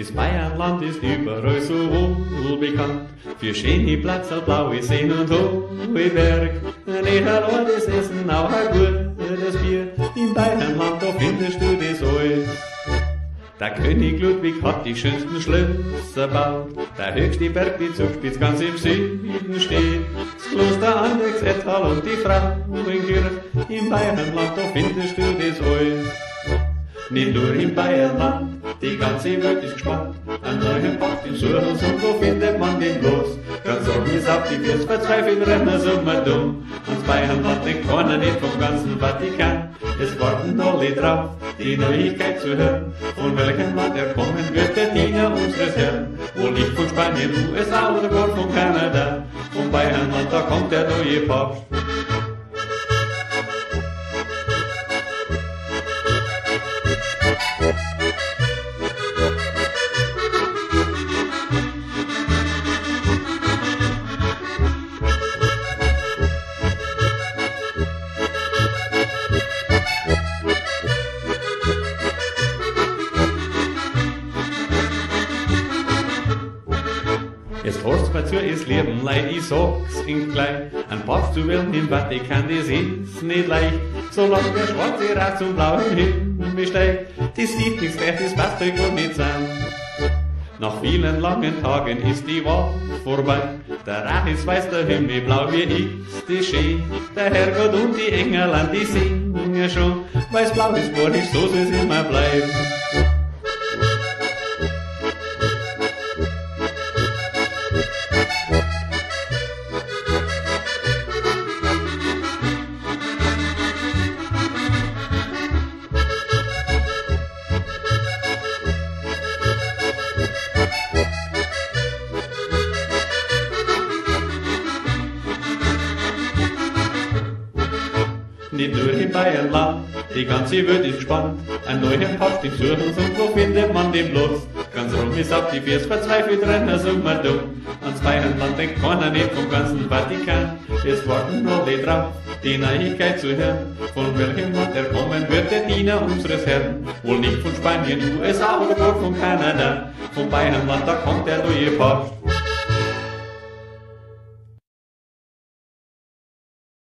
Das Bayernland ist überall so wohl bekannt, für schöne Plätze, blaue Seen und hohe Berg. Nicht allein das Essen, auch ein gutes Bier, im Bayernland, da findest du das alles. Der König Ludwig hat die schönsten Schlösser baut, der höchste Berg, die Zugspitze ganz im Süden steht. Das Kloster Andechs, Ettal und die Frauenkirche, im Bayernland, da findest du das alles. Nicht nur im Bayernland, die ganze Welt ist gespannt, einen neuen Pakt im Suchens und wo findet man den bloß? Ganz oben ist auf die Wirts verzweifelt, rennen so mal dumm. Ans Bayernland denkt keiner nicht vom ganzen Vatikan, es warten alle drauf, die Neuigkeit zu hören. Von welchem Land er kommen wird, der Diener unseres Herrn. Wohl nicht von Spanien, USA oder gar von Kanada, vom Bayernland, da kommt der neue Papst. Es horcht mir zu, es leben leid, ich sag's in klein. Ein Papst zu werden im Vatikan, das ist nicht leicht. Solange der schwarze Rat zum blauen Himmel besteigt, das sieht nichts gleich, das passt euch wohl nicht sein. Nach vielen langen Tagen ist die Wahl vorbei. Der Rach ist weiß, der Himmel blau, wie ist die schön. Der Herrgott und die Engerland, die singen schon. Weiß-blau ist bornig, so soll's immer bleiben. Nicht nur im Bayernland, die ganze Welt ist gespannt, ein neuer Papst im Suchen und wo findet man den bloß? Ganz rum ist auf die Wirts verzweifelt, rennen so mal dumm. Ans Bayernland denkt keiner nicht vom ganzen Vatikan, es warten alle drauf, die Neuigkeit zu hören. Von welchem Land er kommen wird, der Diener unseres Herrn. Wohl nicht von Spanien, USA oder gar von Kanada, vom Bayernland, da kommt der neue Papst.